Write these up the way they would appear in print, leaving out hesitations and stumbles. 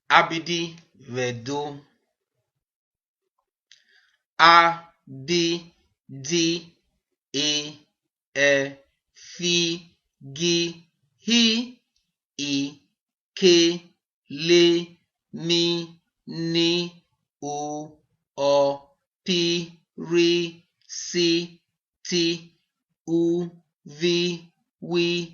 Abd Ve Edo. Abd E A B D E F G H E K L M N O P R C T U V W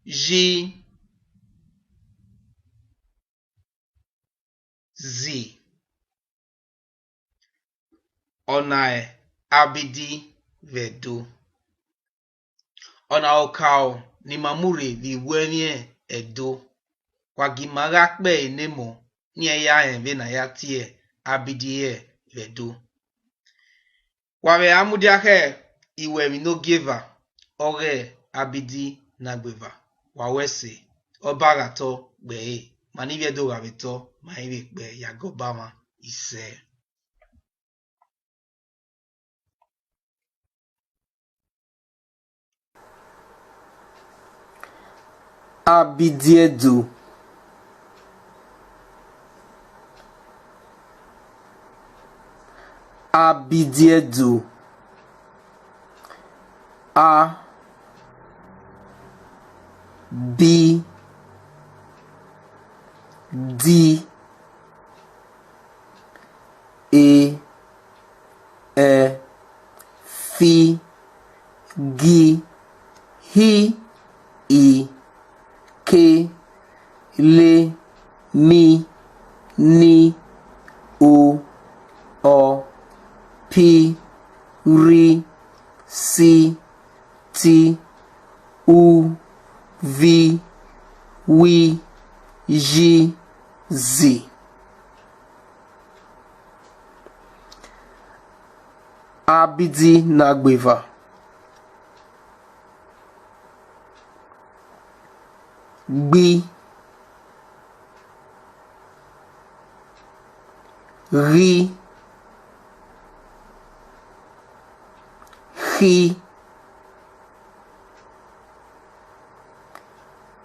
G Z. Ona Abd Ve Edo. Ona okao ni mamuri viwenye Edo. Kwa gimaga kpe enemo ni ya enve na ya tie Abd Ve Edo. Kwa we amudiake iwe mi no giver oge Abd na gbeva. Wa wese obagato gbe mani viedo gaveto ma iwe gbe ya gobama ise. Abd Ve Edo. Abd Ve Edo. A B D E F G H E K L M N O P R C T U V W G Z. Abd na gbeva. Gbi Ri Hi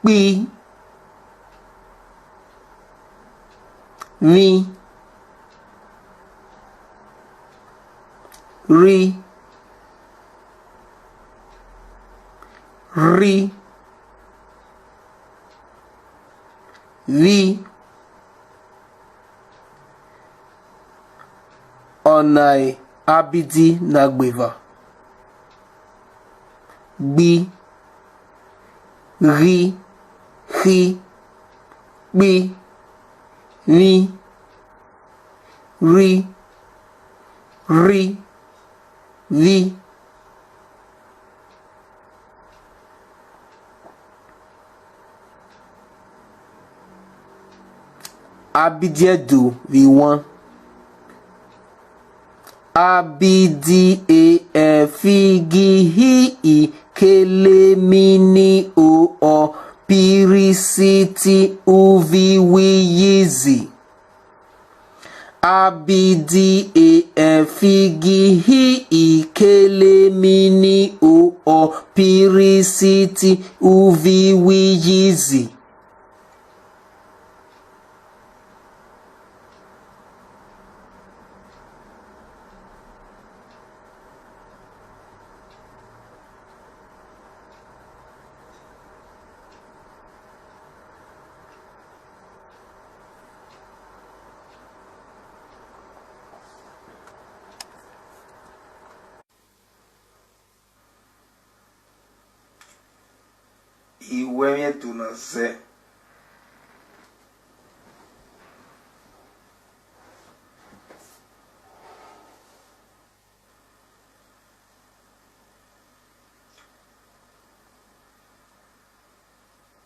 Pi Mi Ri Ri Vi. Ona Abd na gbeva. Gbi Ri Hi Pi Mi Ri Ri Vi. Abd Ve Edo V1 Abd Fi Kelemini o Pirisiti Uviwiyizi Abd Fi Kelemini o Pirisiti Uviwiyizi. Iwe tunaze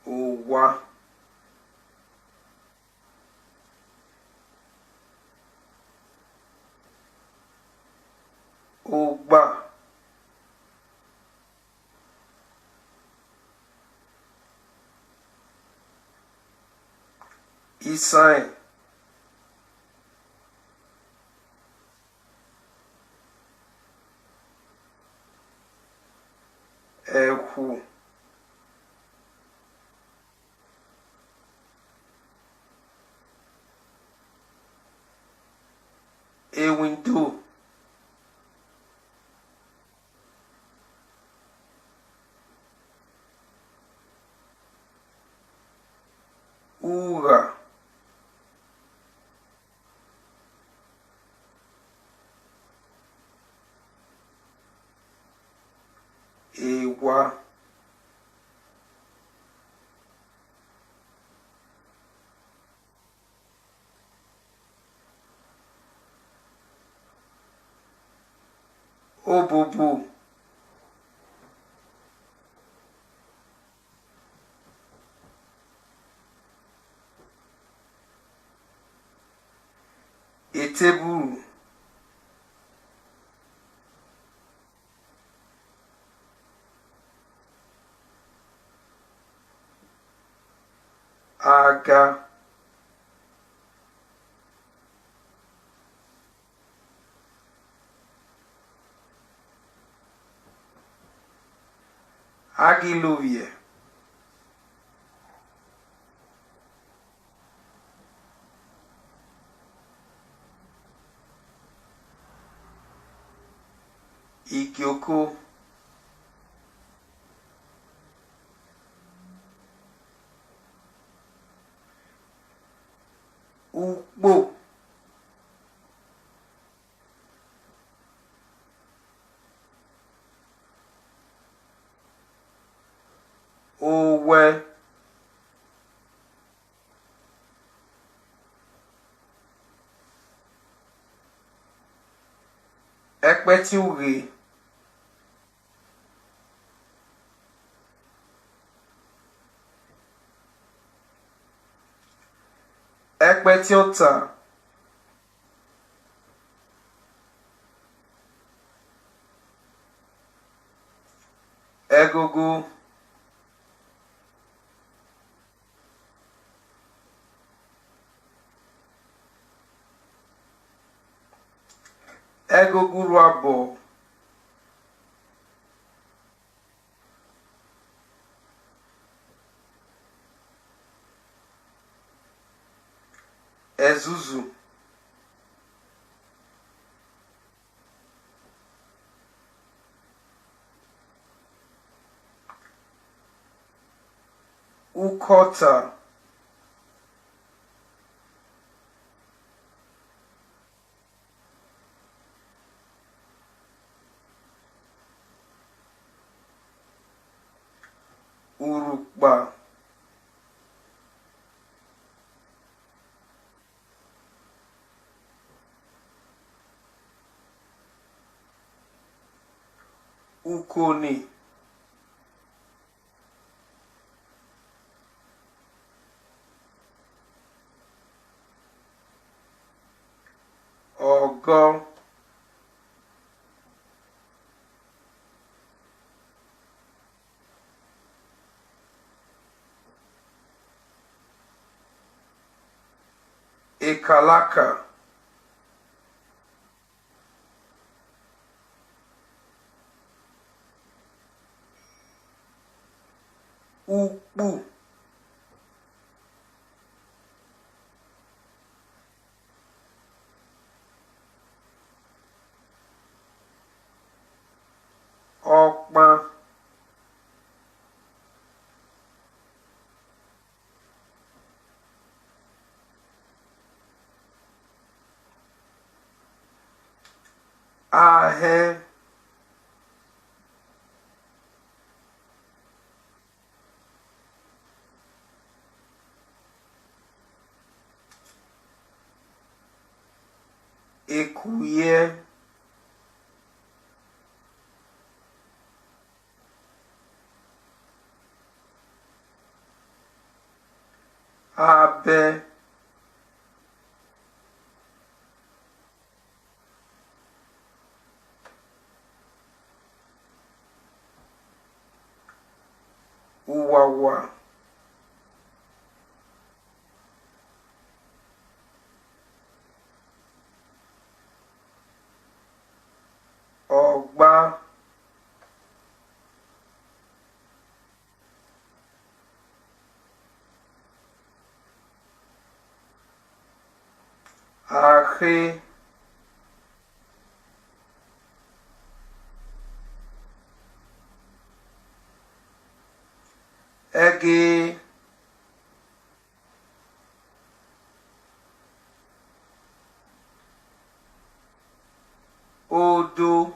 uwa ugba Isai Ehu Ewindu Ura Ewa Obubu Eteburu Aga Agilovie Ikioko Ugbo Owe Ekpeti ure Ekpeti ota Egogo Egoguru abo Ezuzu Ukota Urukpa Ukoni Ogo. Ekalaka. Ukpu. Ọkpa. Ahẹ. Ekuye. Abẹ. Uwawa. Ọgba. Ahe. Ege. Odo.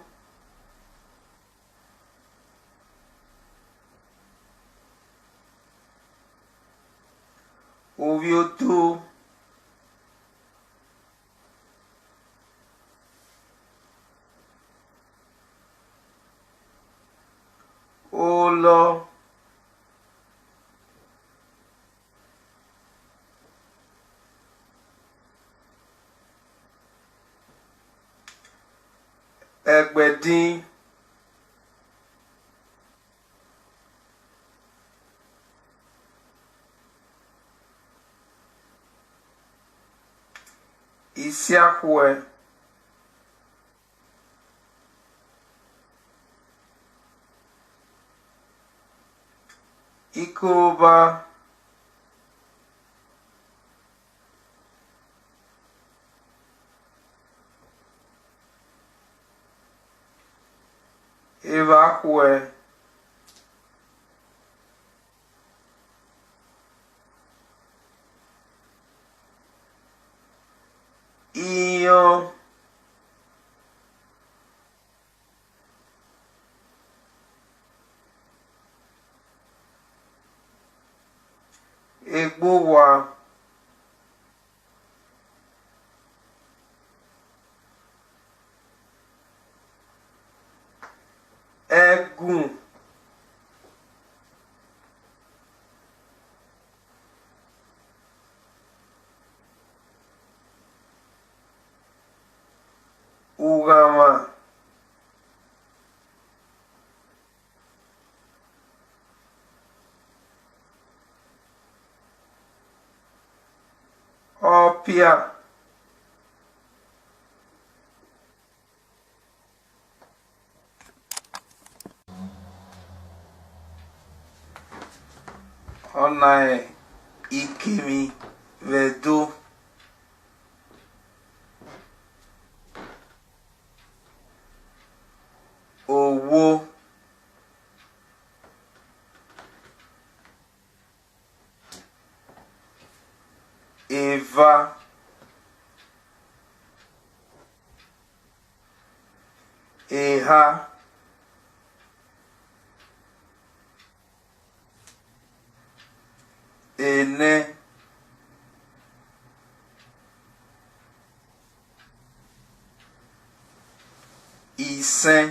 Oviodo. Olo. Ẹgbẹ̀dín. Isiahue. Ikoba. Evahue. Iyo. Egbowa. Ẹ̀gùn. Ugama. Ọpịa. Ọnaghị ikemi vedo. Owo. Eva. Eha. Ene. Ìsẹ́n.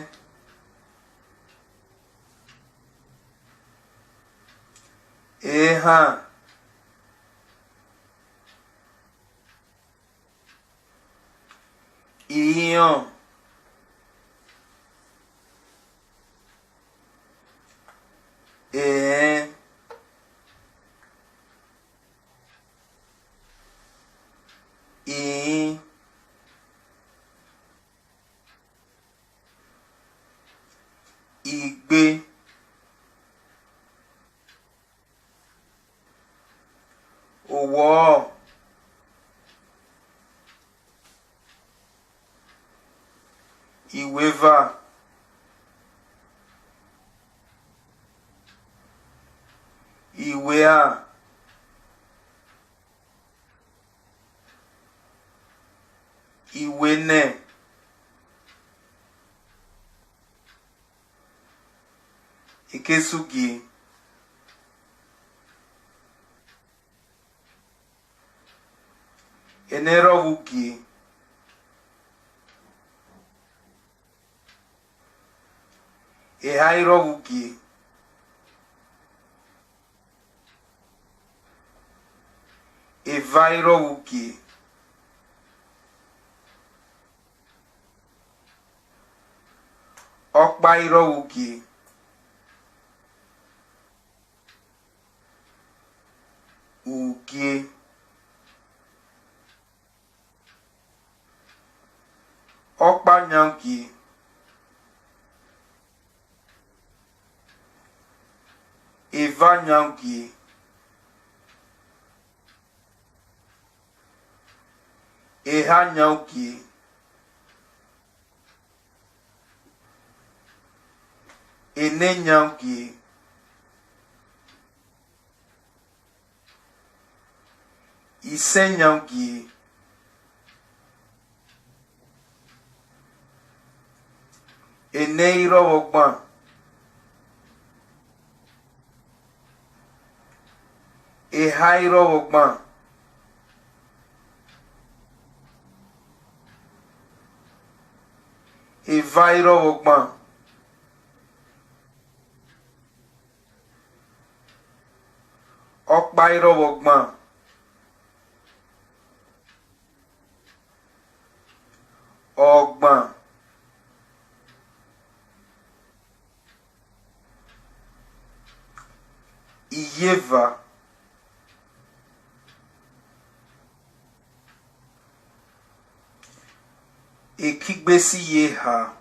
Ehàn. Iyon. Igbe. Owo. Iweva. Iwea. Iwene. Ikesugi. Enerowugi. Ehairovugi. Evairovugi. Okpairovugi. Ugie. Okpanyangi. Evanyangi. Ehanyangi. Enenyangi. Isenyangi. Eneirovogban. Ehairovogban. Evairovogban. Okpairovogban. Ogban. Iyeva. Ekigbesi yeha.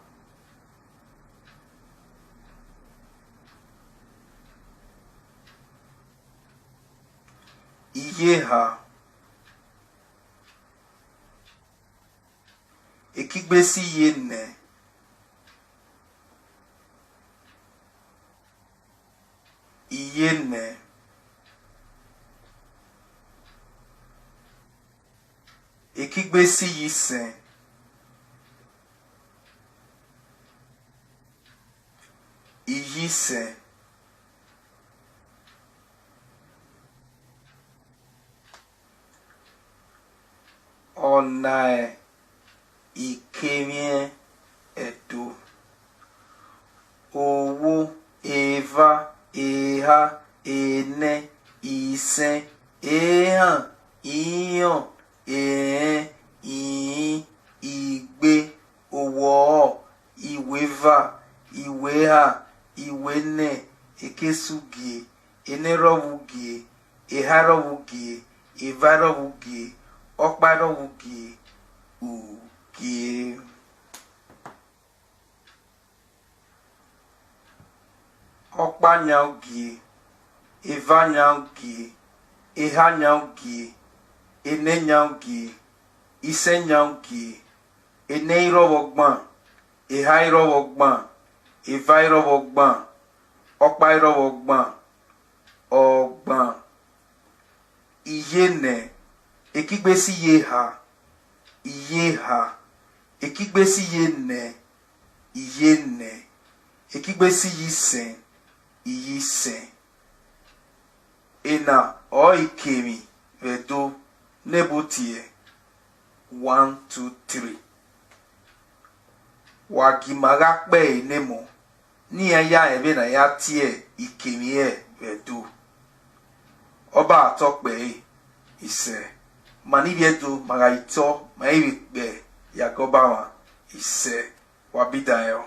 Iyeha. Ekigbesi yene. Iyene. Ekigbesi yisen. Iyisen. Onae. Ikemie Edo. Owo. Eva. Eha. Ene. Isen. Ehan. Iyon. Igbe. Owo. Iweva. Iweha. Iwene. Ekesugi. Enerovugi. Eharovugi. Evarovugi. Okparovugi. Ugie. Okpanyaugi. Evanyaugi. Ehanyaugi. Enenyaugi. Isenyaugi. Eneirovogban. Ehairovogban. Evairovogban. Okpairovogban. Ogban. Iyene. Ekigbesi yeha. Iyeha. Ekigbesi yene. Iyene. Ekigbesi yisen. Iyisen. Ena oikemi vedo nebutie. 1, 2, 3. Wagimagakpe enemo. Ni ya ebe na ya tie ikemi vedo. Oba atokpe ise. Mani viedo magaito maibikbe Yagobawa ise wabidayo.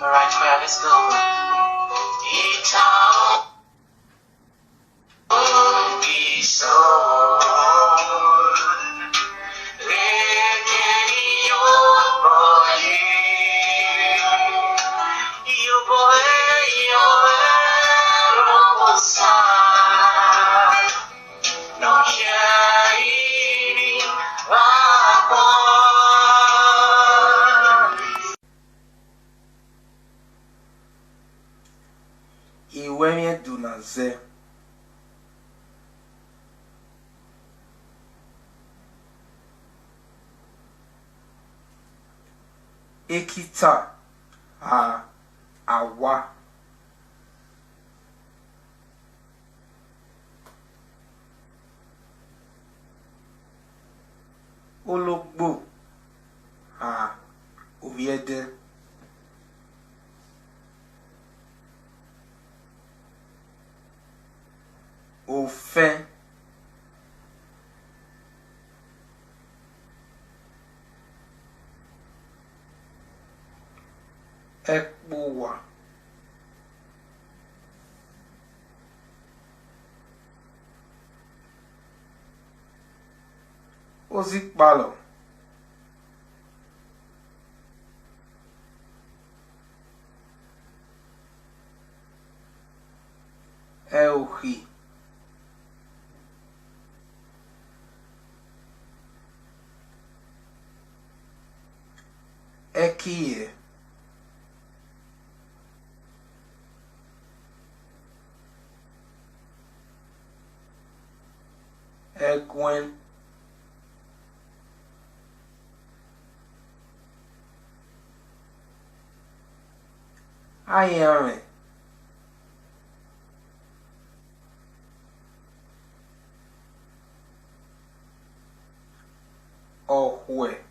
Alright, let's go. Iwemye dunaze. Ekita awa. Ologbo oviede. Ofe. Ekpowa. Ozikpalo. Euhi. Ekie. Egwen. Ayame. Ohwe.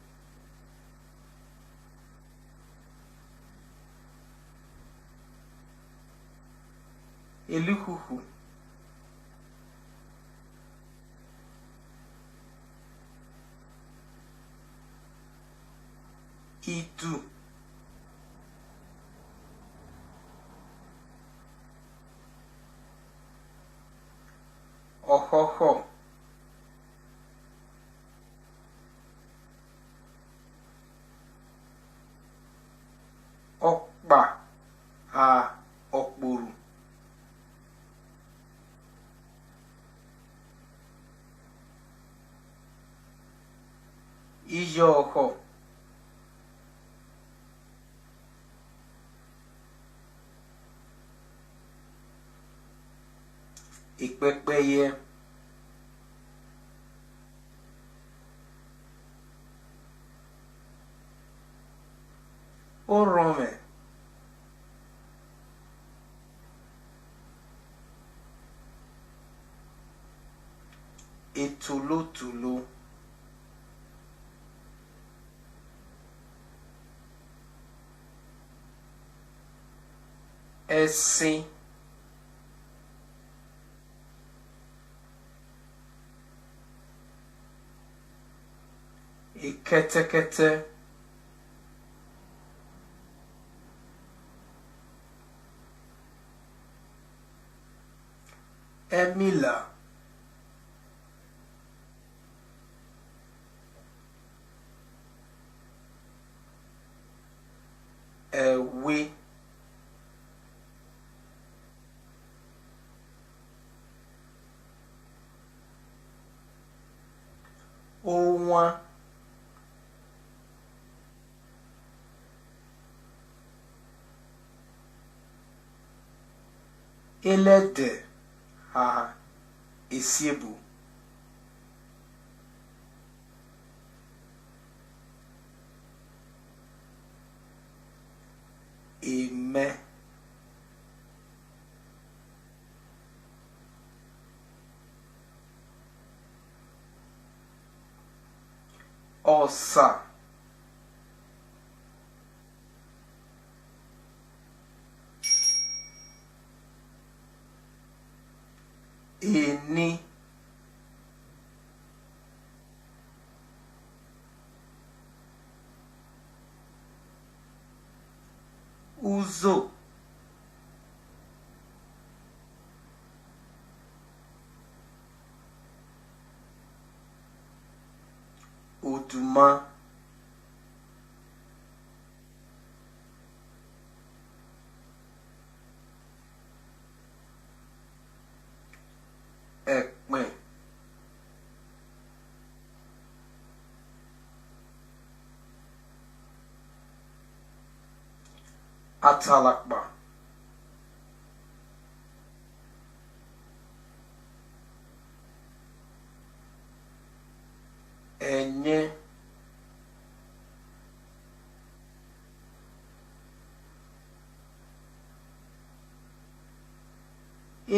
Eluhuhu. Itu. Ohoho. Okpa. Okburu. Ijoho. Ìpẹ́pẹ́yẹ. Ó rọrùn. etolotolo, ẹṣin, ìkẹ́tẹ́kẹ́tẹ́, ẹ̀mìlà, ẹ̀wé, ọ̀wọ́n, ẹlẹ́dẹ̀, esiebo, emẹ́, ọ̀sà, ení, uzo, odùmá, ẹ̀pẹ̀, àtàlàpà, ẹ̀yẹ,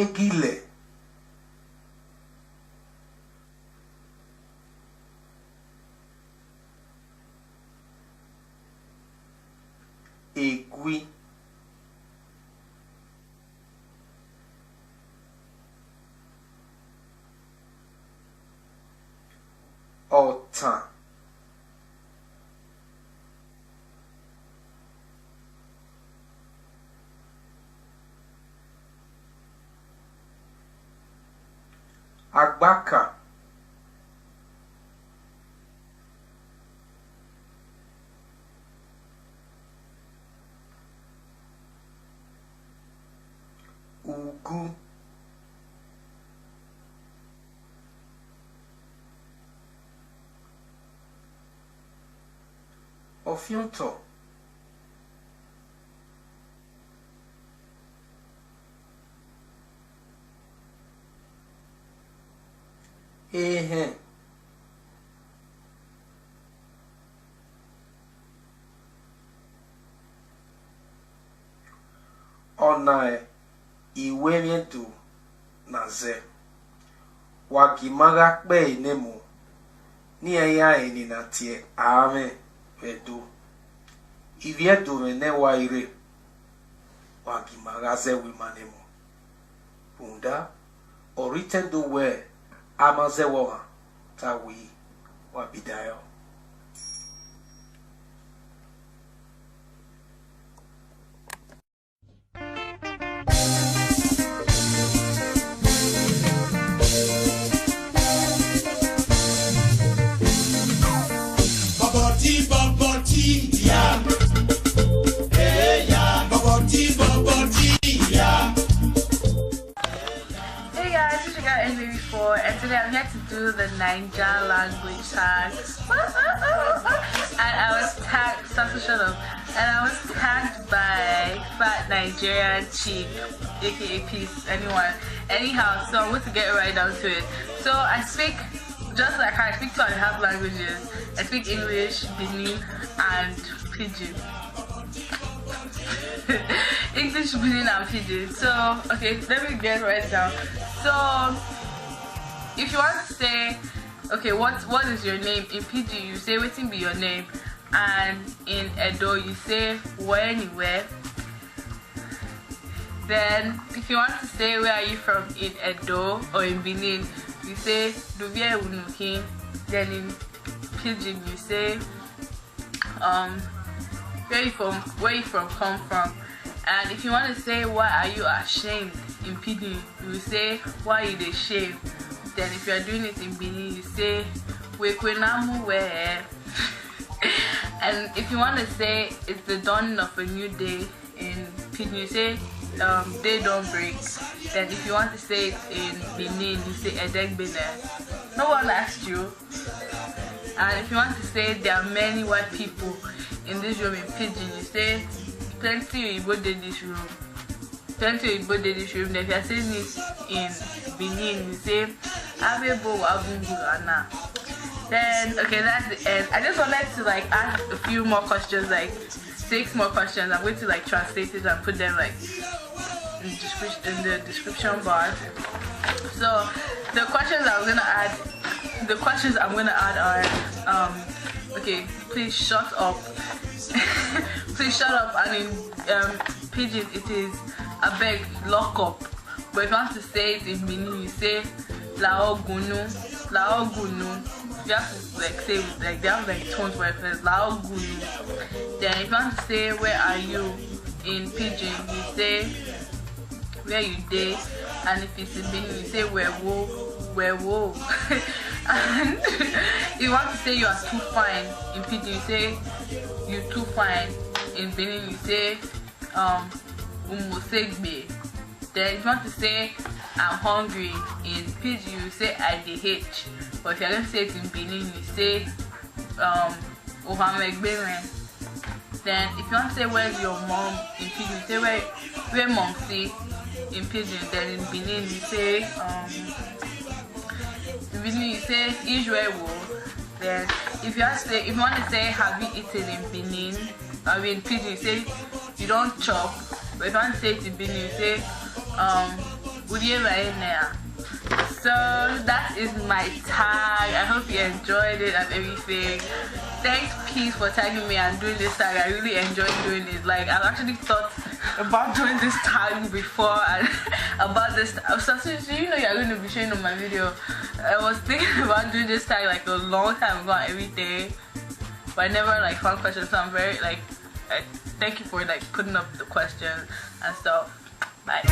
egilẹ̀, ègúi, ọ̀tàn, àgbàkà, ùgú, ọ̀fíùntọ̀, ehẹ̀, ọ̀nà ìwé miedo na ze wagimaga kpe enemo ni eya eni na tie ame vedo iviedo mene waire wagimaga ze wimanemo bunda oritendo we amaze wa tawi wabidayo. Yeah. Hey, yeah. Yeah. Hey guys, this is your girl In Edo Language, and today I'm here to do the Niger language tag. And I was tagged, and I was tagged by Fat Nigerian Chick, aka Peace, anyhow, so I'm going to get right down to it. So I speak, just like her, I speak 2.5 languages. I speak English, Benin, and Pidgin. English, Benin, and Pidgin. So, okay, let me get right down. So, if if you want to say, okay, what is your name? In Pidgin, you say waiting be your name, and in Edo, you say where anywhere. Then, if you want to say where are you from in Edo or in Benin, you say Duvie Unukin. Then in Pidgin, you say where you from come from. And if you want to say why are you ashamed in Pidgin, you say why you ashamed. Then if you are doing it in Benin, you say Wekwenamu where. And if you want to say it's the dawning of a new day in Pidgin, you say day don't break. Then if you want to say it in Benin, you say Edek Bene. No one asked you. And if you want to say there are many white people in this room in Pidgin, you say plenty Igbo did this room. Plenty Igbo did this room. Then if you are saying it in Benin, you say Abebo Wabungurana. Then okay, that's the end. I just wanted to like ask a few more questions, like 6 more questions. I'm going to like translate it and put them like in the description bar. So the questions I'm gonna add are okay, please shut up. Please shut up. And in Pidgin it is abeg lock up. But if you want to say it in Benin, you say Laogunu. You have to like say with, like they have like tones where it says Laogunu. Then if you want to say where are you in Pidgin, you say where you dey. And if it's in Benin, you say where wo. And if you want to say you are too fine in Pidgin, you say you too fine. In Benin, you say umosegbe. Then if you want to say I'm hungry in Pidgin, you say I DH. But if you're going to say it in Benin, you say ohamegberen. Then if you want to say where's your mom in Pidgin, you say where mom see in Pidgin. Then in Benin, you say Israel. Then if you want to say have you eaten in Benin, I mean Pidgin, you say you don't chop. But if you want to say it in Benin, you say so that is my tag. I hope you enjoyed it and everything. Thanks Peace for tagging me and doing this tag. I really enjoyed doing it. Like I've actually thought about doing this tag before and about this. So you know you're going to be showing on my video. I was thinking about doing this tag like a long time ago and everything, but I never like found questions. So I'm very like thank you for like putting up the questions and stuff. Bye.